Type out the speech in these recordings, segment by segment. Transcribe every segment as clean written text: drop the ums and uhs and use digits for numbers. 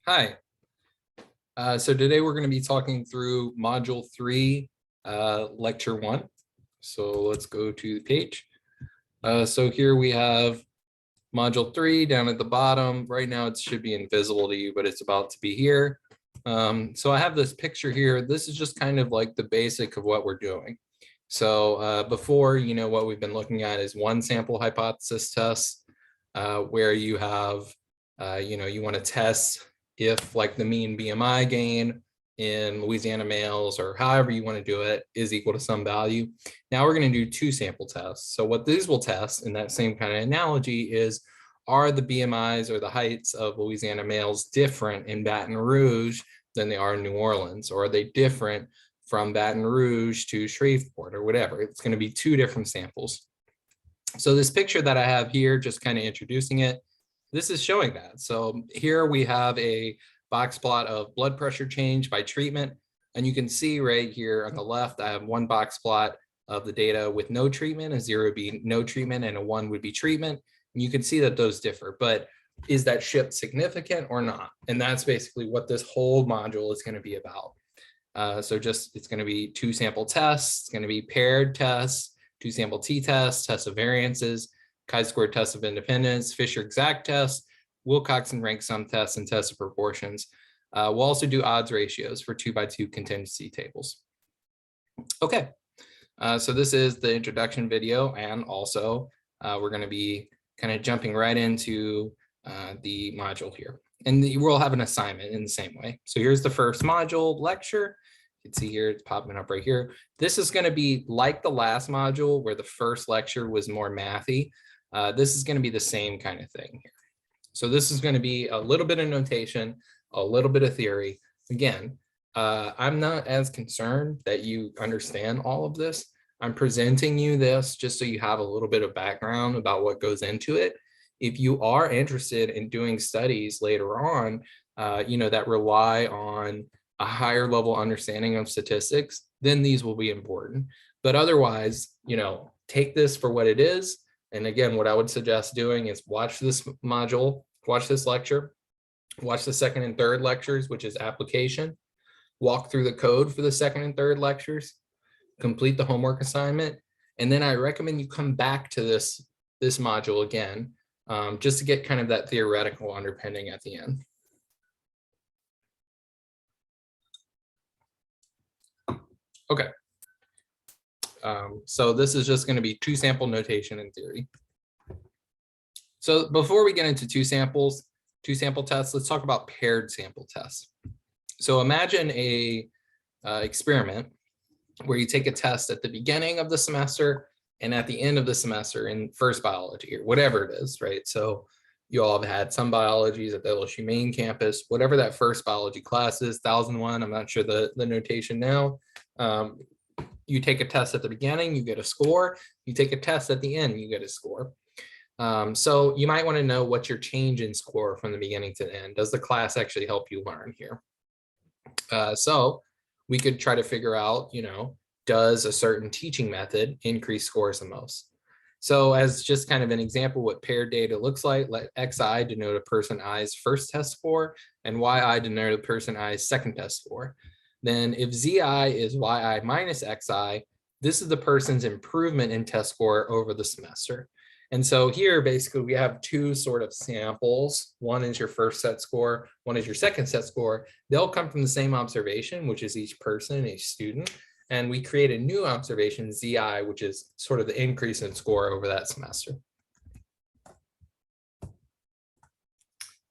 Hi. So today we're going to be talking through Module 3, Lecture 1. So let's go to the page. So here we have Module 3 down at the bottom. Right now it should be invisible to you, but it's about to be here. So I have this picture here. This is just kind of like the basic of what we're doing. So before, what we've been looking at is one sample hypothesis test, where you have, you want to test if like the mean BMI gain in Louisiana males, or however you want to do it, is equal to some value. Now we're going to do two sample tests. So what these will test in that same kind of analogy is, are the BMIs or the heights of Louisiana males different in Baton Rouge than they are in New Orleans? Or are they different from Baton Rouge to Shreveport or whatever? It's going to be two different samples. So this picture that I have here, just kind of introducing it, this is showing that. So here we have a box plot of blood pressure change by treatment. And you can see right here on the left, I have one box plot of the data with no treatment. A 0 would be no treatment and a 1 would be treatment. And you can see that those differ, but is that shift significant or not? And that's basically what this whole module is going to be about. So it's going to be two sample tests. It's going to be paired tests, two sample t-tests, tests of variances, chi-square test of independence, Fisher exact test, Wilcoxon rank sum test, and test of proportions. We'll also do odds ratios for 2x2 contingency tables. Okay, so this is the introduction video, and also we're going to be kind of jumping right into the module here. And we'll have an assignment in the same way. So here's the first module lecture. You can see here, it's popping up right here. This is going to be like the last module where the first lecture was more mathy. This is going to be the same kind of thing here. So this is going to be a little bit of notation, a little bit of theory. Again, I'm not as concerned that you understand all of this. I'm presenting you this just so you have a little bit of background about what goes into it. If you are interested in doing studies later on, that rely on a higher level understanding of statistics, then these will be important. But otherwise, take this for what it is. And again, what I would suggest doing is watch this module, watch this lecture, watch the second and third lectures, which is application, walk through the code for the second and third lectures, complete the homework assignment. And then I recommend you come back to this module again, just to get kind of that theoretical underpinning at the end. Okay. So this is just going to be two sample notation in theory. So before we get into two sample tests, let's talk about paired sample tests. So imagine a experiment where you take a test at the beginning of the semester and at the end of the semester in first biology or whatever it is, right? So you all have had some biologies at the LSU main campus, whatever that first biology class is, 1001, I'm not sure the notation now. You take a test at the beginning, you get a score. You take a test at the end, you get a score. So you might want to know what's your change in score from the beginning to the end. Does the class actually help you learn here? So we could try to figure out, does a certain teaching method increase scores the most? So as just kind of an example, what paired data looks like, let Xi denote a person I's first test score and Yi denote a person I's second test score. Then if Zi is Yi minus Xi, this is the person's improvement in test score over the semester. And so here, basically, we have two sort of samples. One is your first set score, one is your second set score. They'll come from the same observation, which is each person, each student. And we create a new observation, Zi, which is sort of the increase in score over that semester.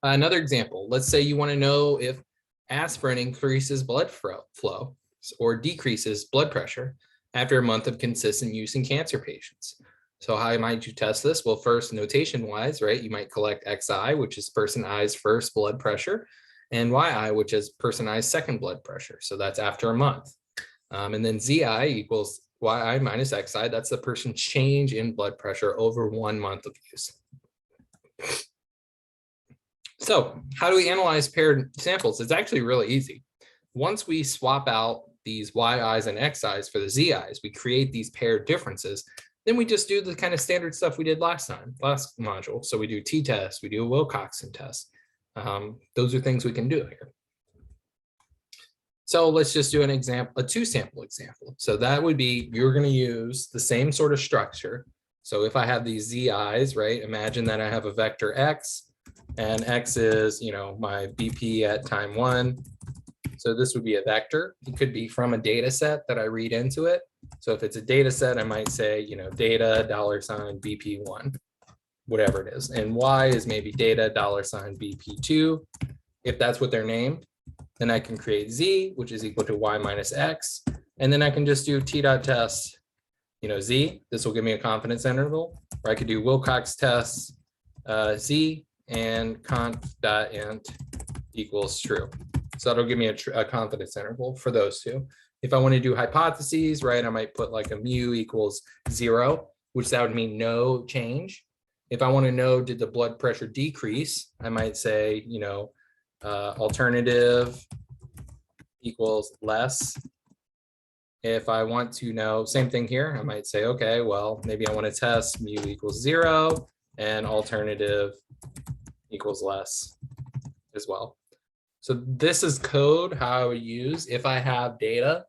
Another example, let's say you want to know if aspirin increases blood flow or decreases blood pressure after a month of consistent use in cancer patients. So how might you test this? Well, first, notation wise, right? You might collect Xi, which is person I's first blood pressure, and Yi, which is person I's second blood pressure. So that's after a month. And then Zi equals Yi minus Xi. That's the person's change in blood pressure over 1 month of use. So how do we analyze paired samples? It's actually really easy. Once we swap out these Yi's and Xi's for the Zi's, we create these paired differences. Then we just do the kind of standard stuff we did last module. So we do t-test, we do a Wilcoxon test. Those are things we can do here. So let's just do an example, a 2-sample example. So that would be, you're going to use the same sort of structure. So if I have these zi's, right, imagine that I have a vector x, and x is, my BP at time 1. So this would be a vector. It could be from a data set that I read into it. So if it's a data set, I might say, data $BP1, whatever it is. And y is maybe data $BP2, if that's what they're named. Then I can create z, which is equal to y minus x. And then I can just do t.test, z. This will give me a confidence interval. Or I could do Wilcox test z and conf.int equals true. So that'll give me a confidence interval for those two. If I want to do hypotheses, right, I might put like a mu equals 0, which that would mean no change. If I want to know, did the blood pressure decrease, I might say, alternative equals less. If I want to know, same thing here, I might say, okay, well, maybe I want to test mu equals 0 and alternative equals less as well. So this is code how I would use if I have data,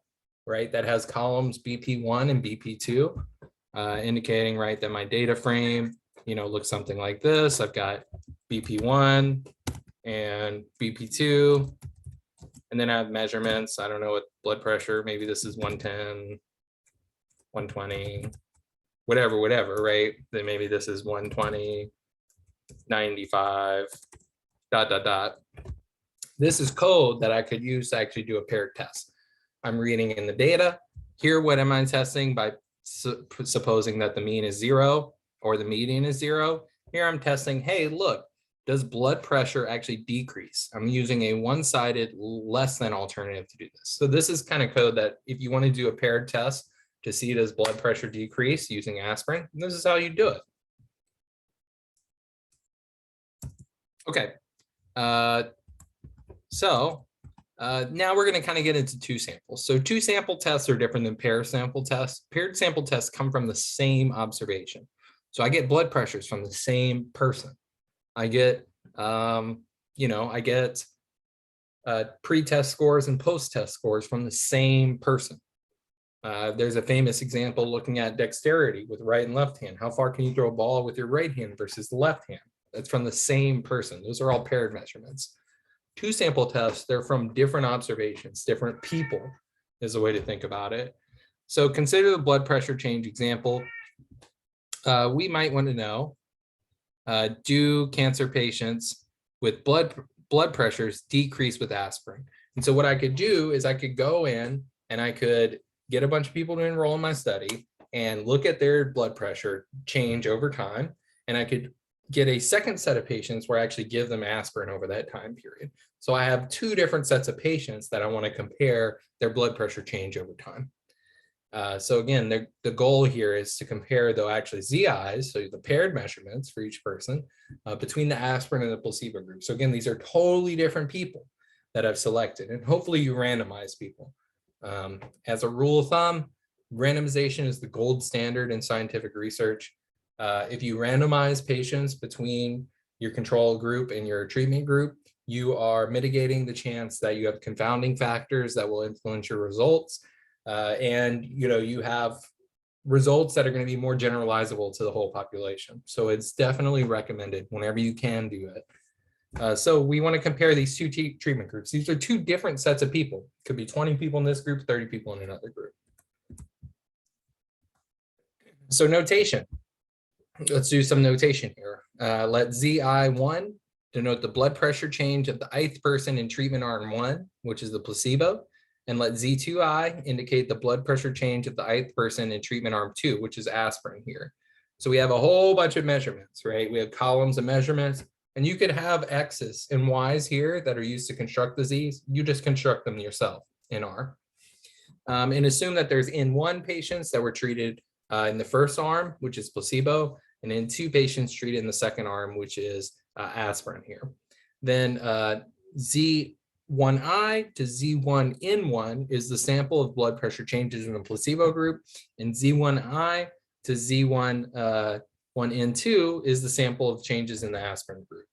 right, that has columns BP1 and BP2, indicating, right, that my data frame, looks something like this. I've got BP1 and BP2, and then I have measurements. I don't know what blood pressure, maybe this is 110, 120, whatever, right? Then maybe this is 120, 95, ... This is code that I could use to actually do a paired test. I'm reading in the data. Here, what am I testing? By supposing that the mean is 0 or the median is 0. Here I'm testing, hey, look, does blood pressure actually decrease? I'm using a one-sided less than alternative to do this. So this is kind of code that if you want to do a paired test to see does blood pressure decrease using aspirin, this is how you do it. Okay. Now we're going to kind of get into 2 samples. So 2-sample tests are different than paired sample tests. Paired sample tests come from the same observation. So I get blood pressures from the same person. I get, I get pre-test scores and post-test scores from the same person. There's a famous example looking at dexterity with right and left hand. How far can you throw a ball with your right hand versus the left hand? That's from the same person. Those are all paired measurements. 2-sample tests, they're from different observations, different people is a way to think about it. So consider the blood pressure change example. We might want to know, do cancer patients with blood pressures decrease with aspirin? And so what I could do is I could go in and I could get a bunch of people to enroll in my study and look at their blood pressure change over time. And I could get a second set of patients where I actually give them aspirin over that time period. So I have 2 different sets of patients that I want to compare their blood pressure change over time. So again, the goal here is to compare though actually ZIs, so the paired measurements for each person between the aspirin and the placebo group. So again, these are totally different people that I've selected, and hopefully you randomize people. As a rule of thumb, randomization is the gold standard in scientific research. If you randomize patients between your control group and your treatment group, you are mitigating the chance that you have confounding factors that will influence your results. And you have results that are going to be more generalizable to the whole population. So it's definitely recommended whenever you can do it. So we want to compare these 2 treatment groups. These are 2 different sets of people. Could be 20 people in this group, 30 people in another group. So notation. Let's do some notation here. Let ZI1 denote the blood pressure change of the ith person in treatment arm 1, which is the placebo. And let Z2I indicate the blood pressure change of the ith person in treatment arm 2, which is aspirin here. So we have a whole bunch of measurements, right? We have columns of measurements, and you could have X's and Y's here that are used to construct the Z's. You just construct them yourself in R. And assume that there's N1 patients that were treated in the first arm, which is placebo, and then 2 patients treated in the second arm, which is aspirin here. Then Z1I to Z1N1 is the sample of blood pressure changes in the placebo group, and Z1I to Z1N2 is the sample of changes in the aspirin group.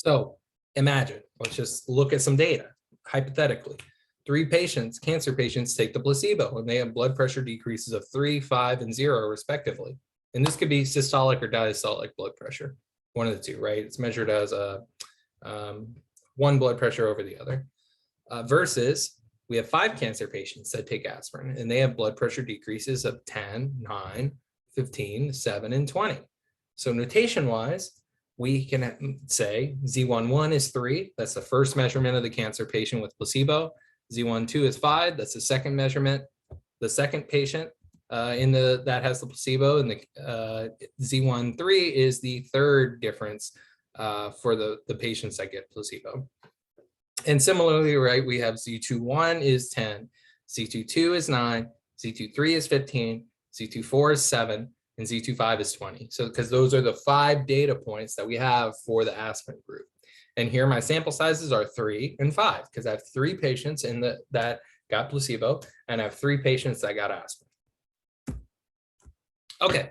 So imagine, let's just look at some data. Hypothetically, 3 patients, cancer patients, take the placebo and they have blood pressure decreases of 3, 5, and 0 respectively. And this could be systolic or diastolic blood pressure, one of the two, right? It's measured as a one blood pressure over the other. Versus we have 5 cancer patients that take aspirin and they have blood pressure decreases of 10, 9, 15, 7, and 20. So notation wise, we can say Z11 is 3. That's the first measurement of the cancer patient with placebo. Z12 is 5. That's the second measurement. The second patient that has the placebo, and the Z13 is the third difference for the patients that get placebo. And similarly, right, we have Z21 is 10, Z22 is 9, Z23 is 15, Z24 is 7, and Z25 is 20. So because those are the 5 data points that we have for the aspirin group. And here my sample sizes are 3 and 5 because I have 3 patients that got placebo and I have 3 patients that got aspirin. Okay,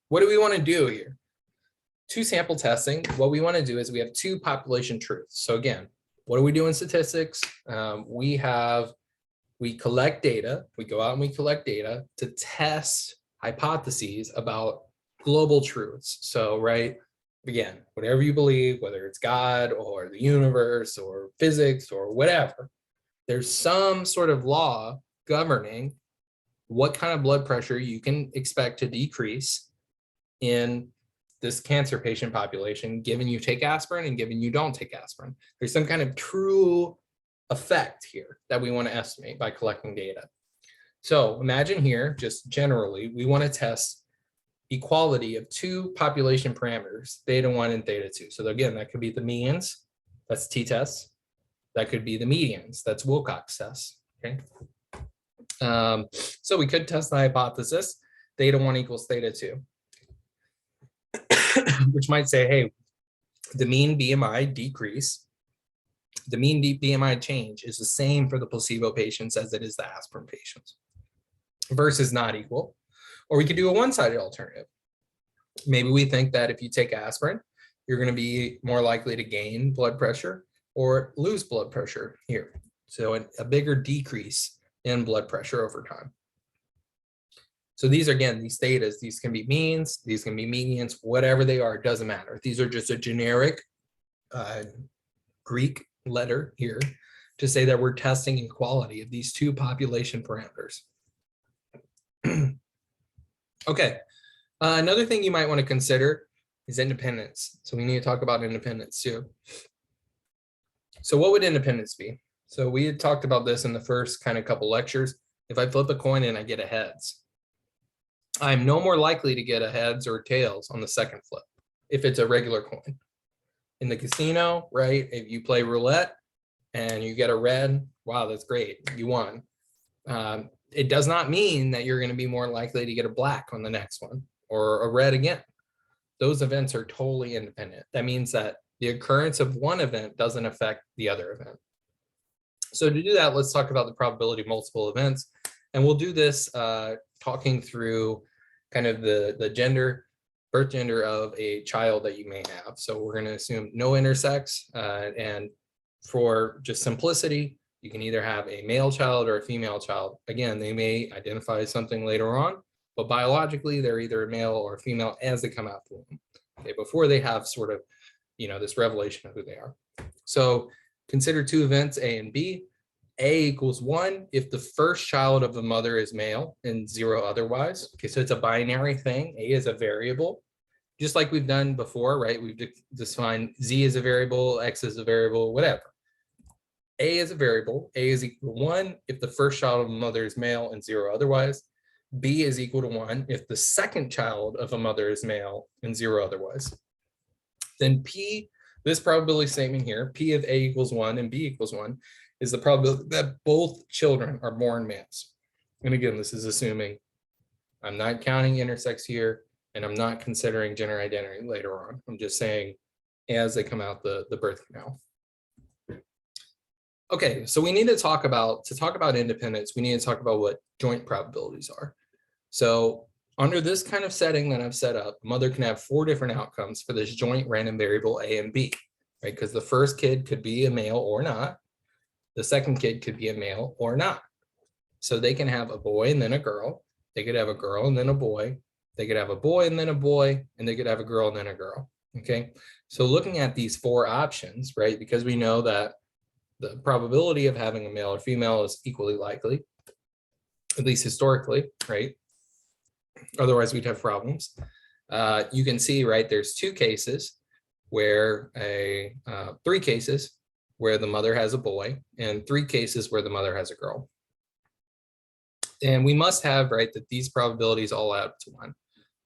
what do we want to do here? 2 sample testing. What we want to do is we have 2 population truths. So again, what do we do in statistics? We collect data. We go out and we collect data to test hypotheses about global truths. So, right, again, whatever you believe, whether it's God or the universe or physics or whatever, there's some sort of law governing what kind of blood pressure you can expect to decrease in this cancer patient population, given you take aspirin and given you don't take aspirin. There's some kind of true effect here that we want to estimate by collecting data. So imagine here, just generally, we want to test equality of 2 population parameters, theta 1 and theta 2. So again, that could be the means, that's t-test. That could be the medians, that's Wilcox test. Okay. So we could test the hypothesis, theta 1 equals theta 2. Which might say, hey, the mean BMI decrease, the mean BMI change is the same for the placebo patients as it is the aspirin patients, versus not equal. Or we could do a one-sided alternative. Maybe we think that if you take aspirin, you're going to be more likely to gain blood pressure or lose blood pressure here. So a bigger decrease in blood pressure over time. So these are, again, these thetas, these can be means, these can be medians, whatever they are, it doesn't matter. These are just a generic Greek letter here to say that we're testing equality of these 2 population parameters. Okay, another thing you might want to consider is independence. So we need to talk about independence too. So what would independence be? So we had talked about this in the first kind of couple lectures. If I flip a coin and I get a heads, I'm no more likely to get a heads or tails on the second flip if it's a regular coin. In the casino, right, if you play roulette and you get a red, wow, that's great, you won. It does not mean that you're going to be more likely to get a black on the next one or a red again. Those events are totally independent. That means that the occurrence of one event doesn't affect the other event. So to do that, let's talk about the probability of multiple events. And we'll do this talking through kind of the gender, birth gender of a child that you may have. So we're going to assume no intersex, and for just simplicity, you can either have a male child or a female child. Again, they may identify as something later on, but biologically, they're either a male or a female as they come out the womb, okay, before they have sort of, this revelation of who they are. So consider 2 events, A and B. A equals 1 if the first child of the mother is male and 0 otherwise. Okay, so it's a binary thing. A is a variable, just like we've done before, right? We've defined Z as a variable, X as a variable, whatever. A is a variable. A is equal to 1 if the first child of a mother is male and 0 otherwise. B is equal to 1 if the second child of a mother is male and 0 otherwise. Then P, this probability statement here, P of A equals 1 and B equals 1, is the probability that both children are born males. And again, this is assuming I'm not counting intersex here, and I'm not considering gender identity later on. I'm just saying as they come out the birth canal. Okay, so we need to talk about independence, we need to talk about what joint probabilities are. So under this kind of setting that I've set up, a mother can have 4 different outcomes for this joint random variable A and B. right? Because the first kid could be a male or not. The second kid could be a male or not. So they can have a boy and then a girl. They could have a girl and then a boy. They could have a boy and then a boy, and they could have a girl and then a girl. Okay. So looking at these four options, right? Because we know that the probability of having a male or female is equally likely, at least historically, right? Otherwise, we'd have problems. You can see, right, there's three cases where the mother has a boy and 3 cases where the mother has a girl. And we must have, right, that these probabilities all add up to 1.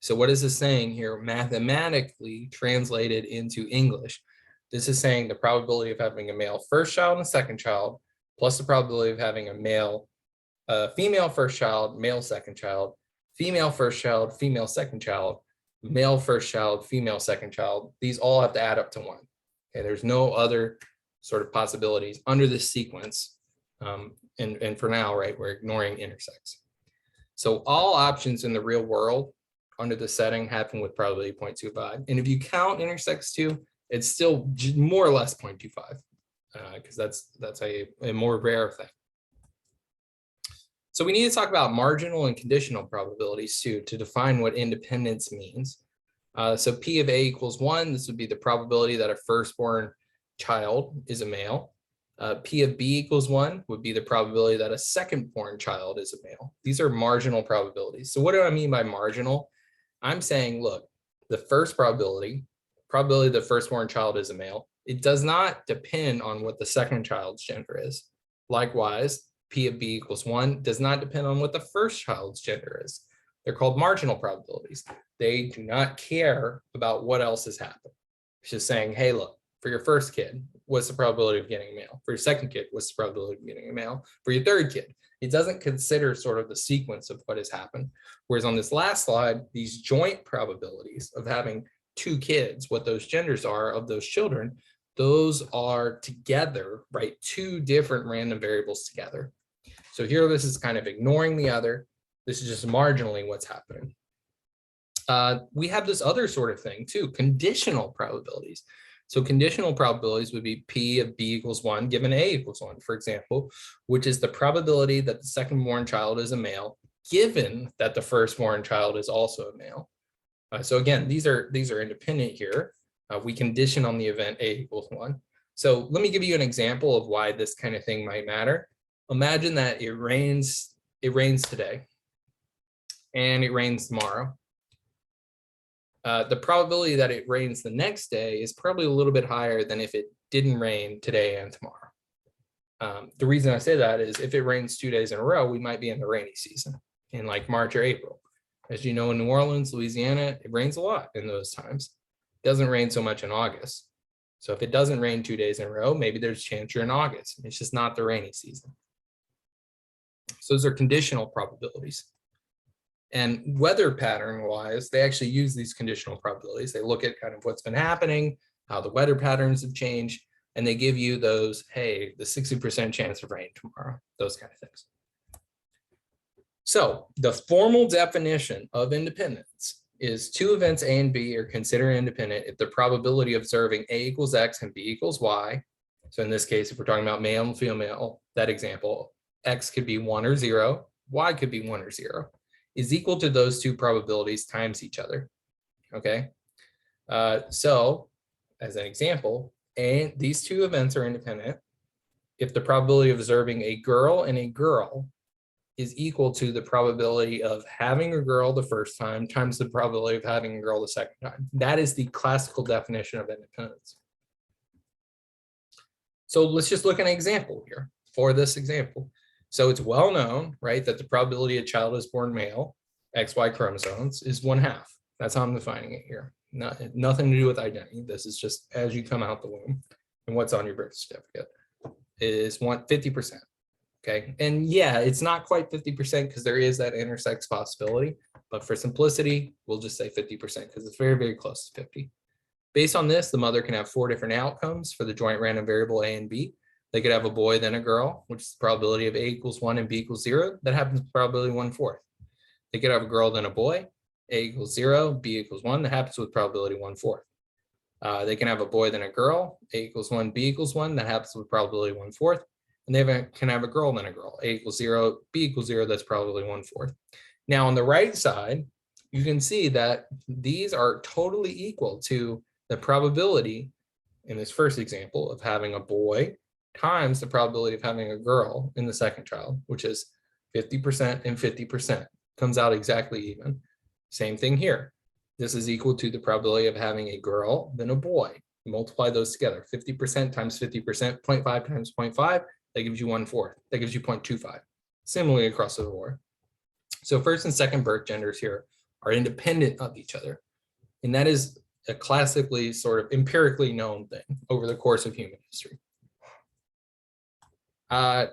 So what is this saying here? Mathematically translated into English, this is saying the probability of having a male first child and second child, plus the probability of having a female first child, male second child, female first child, female second child, male first child, female second child. These all have to add up to 1. Okay, there's no other sort of possibilities under this sequence. And for now, right, we're ignoring intersex. So all options in the real world under the setting happen with probability 0.25. And if you count intersex 2, it's still more or less 0.25, because that's a more rare thing. So we need to talk about marginal and conditional probabilities too, to define what independence means. So P of A equals 1, this would be the probability that a firstborn child is a male. P of B equals 1 would be the probability that a second-born child is a male. These are marginal probabilities. So what do I mean by marginal? I'm saying, look, the first probability the firstborn child is a male, it does not depend on what the second child's gender is. Likewise, P of B equals 1 does not depend on what the first child's gender is. They're called marginal probabilities. They do not care about what else has happened. It's just saying, hey, look, for your first kid, what's the probability of getting a male? For your second kid, what's the probability of getting a male? For your third kid, it doesn't consider sort of the sequence of what has happened. Whereas on this last slide, these joint probabilities of having 2 kids, what those genders are of those children, those are together, right? 2 different random variables together. So here, this is kind of ignoring the other. This is just marginally what's happening. We have this other sort of thing too, conditional probabilities. So conditional probabilities would be P of B equals 1 given A equals 1, for example, which is the probability that the second-born child is a male, given that the first-born child is also a male. So again, these are independent here. We condition on the event A equals 1. So let me give you an example of why this kind of thing might matter. Imagine that it rains today and it rains tomorrow. The probability that it rains the next day is probably a little bit higher than if it didn't rain today and tomorrow. The reason I say that is if it rains 2 days in a row, we might be in the rainy season in like March or April. As you know, in New Orleans, Louisiana, it rains a lot in those times. It doesn't rain so much in August. So if it doesn't rain 2 days in a row, maybe there's a chance you're in August. It's just not the rainy season. So those are conditional probabilities. And weather pattern wise, they actually use these conditional probabilities. They look at kind of what's been happening, how the weather patterns have changed, and they give you those, hey, the 60% chance of rain tomorrow, those kind of things. So the formal definition of independence is 2 events A and B are considered independent if the probability of observing A equals X and B equals Y. So in this case, if we're talking about male and female, that example, X could be 1 or 0, Y could be 1 or 0, is equal to those 2 probabilities times each other. Okay. So as an example, these 2 events are independent if the probability of observing a girl and a girl is equal to the probability of having a girl the first time times the probability of having a girl the second time. That is the classical definition of independence. So let's just look at an example here for this example. So it's well known, right, that the probability a child is born male, XY chromosomes, is 1/2. That's how I'm defining it here. Nothing to do with identity. This is just as you come out the womb and what's on your birth certificate is 50%. Okay, and yeah, it's not quite 50% because there is that intersex possibility, but for simplicity, we'll just say 50% because it's very, very close to 50. Based on this, the mother can have 4 different outcomes for the joint random variable A and B. They could have a boy, then a girl, which is the probability of A equals 1 and B equals 0. That happens with probability 1/4. They could have a girl, then a boy, A equals 0, B equals 1. That happens with probability 1/4. They can have a boy then a girl, A equals 1, B equals 1, that happens with probability 1/4. And they can have a girl then a girl, A equals 0, B equals 0, that's probability 1/4. Now on the right side, you can see that these are totally equal to the probability in this first example of having a boy times the probability of having a girl in the second child, which is 50% and 50%, comes out exactly even. Same thing here. This is equal to the probability of having a girl then a boy. Multiply those together, 50% times 50%, 0.5 times 0.5, that gives you 1/4, that gives you 0.25. Similarly across the board. So first and second birth genders here are independent of each other. And that is a classically sort of empirically known thing over the course of human history.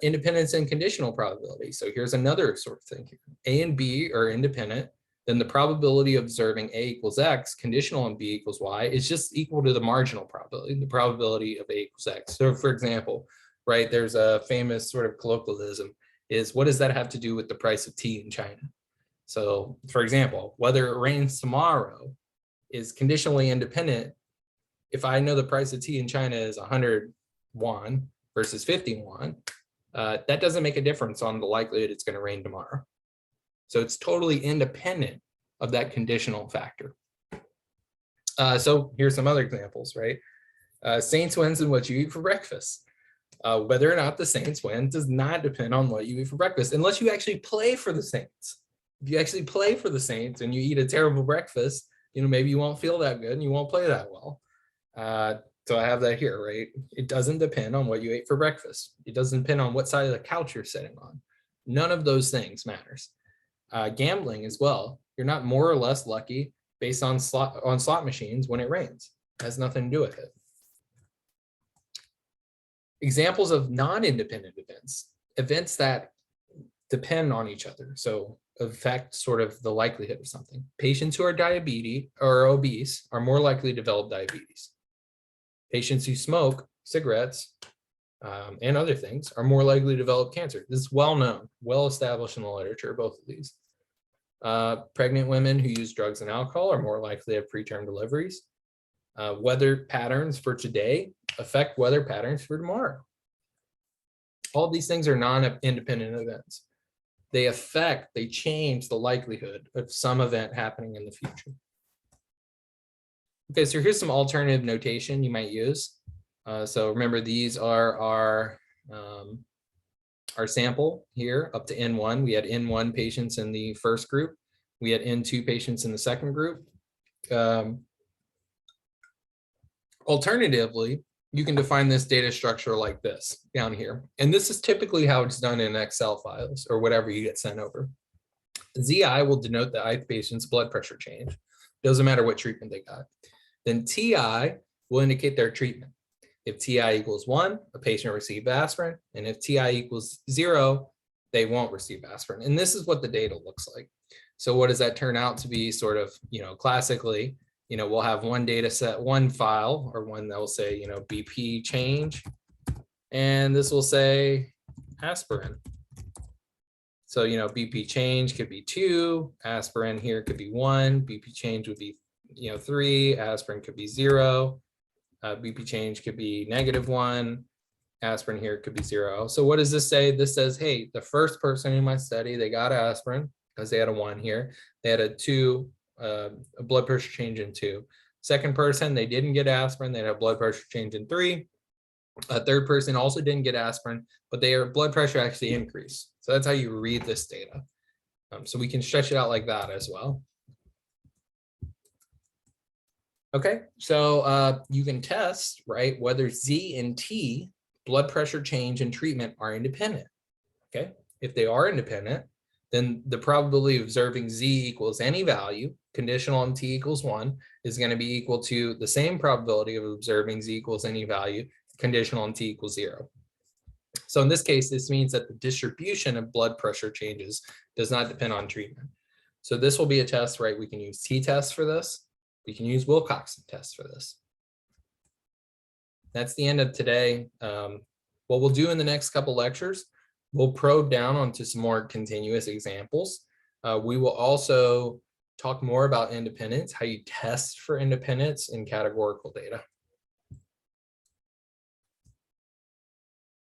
Independence and conditional probability. So here's another sort of thing here. A and B are independent, then the probability of observing A equals X, conditional on B equals Y, is just equal to the marginal probability, the probability of A equals X. So for example, right, there's a famous sort of colloquialism is, what does that have to do with the price of tea in China? So for example, whether it rains tomorrow is conditionally independent. If I know the price of tea in China is 100 won versus 50 won, that doesn't make a difference on the likelihood it's going to rain tomorrow. So it's totally independent of that conditional factor. So here's some other examples, right? Saints wins in what you eat for breakfast. Whether or not the Saints win does not depend on what you eat for breakfast, unless you actually play for the Saints. If you actually play for the Saints and you eat a terrible breakfast, maybe you won't feel that good and you won't play that well. So I have that here, right? It doesn't depend on what you ate for breakfast. It doesn't depend on what side of the couch you're sitting on. None of those things matters. Gambling as well. You're not more or less lucky based on slot machines when it rains. It has nothing to do with it. Examples of non-independent events that depend on each other. So affect sort of the likelihood of something. Patients who are diabetes or obese are more likely to develop diabetes. Patients who smoke cigarettes and other things are more likely to develop cancer. This is well known, well established in the literature, both of these. Pregnant women who use drugs and alcohol are more likely to have preterm deliveries. Weather patterns for today affect weather patterns for tomorrow. All of these things are non-independent events. They change the likelihood of some event happening in the future. Okay, so here's some alternative notation you might use. So remember, these are our sample here up to N1. We had N1 patients in the first group. We had N2 patients in the second group. Alternatively, you can define this data structure like this down here. And this is typically how it's done in Excel files or whatever you get sent over. ZI will denote the ith patient's blood pressure change. Doesn't matter what treatment they got. Then TI will indicate their treatment. If TI equals 1, a patient received aspirin. And if TI equals 0, they won't receive aspirin. And this is what the data looks like. So what does that turn out to be? Sort of, classically, we'll have one data set, one file, or one that will say, BP change. And this will say aspirin. So, BP change could be 2, aspirin here could be 1, BP change would be, 3, aspirin could be 0, BP change could be -1, aspirin here could be 0. So what does this say? This says, hey, the first person in my study, they got aspirin because they had a 1 here. They had a 2, a blood pressure change in 2. Second person, they didn't get aspirin. They had a blood pressure change in 3. A third person also didn't get aspirin, but their blood pressure actually increased. So that's how you read this data. So we can stretch it out like that as well. Okay, so you can test, right, whether Z and T, blood pressure change and treatment, are independent. Okay, if they are independent, then the probability of observing Z equals any value, conditional on T equals 1, is going to be equal to the same probability of observing Z equals any value, conditional on T equals 0. So in this case, this means that the distribution of blood pressure changes does not depend on treatment. So this will be a test, right? We can use t-test for this. We can use Wilcoxon test for this. That's the end of today. What we'll do in the next couple lectures, we'll probe down onto some more continuous examples. We will also talk more about independence, how you test for independence in categorical data.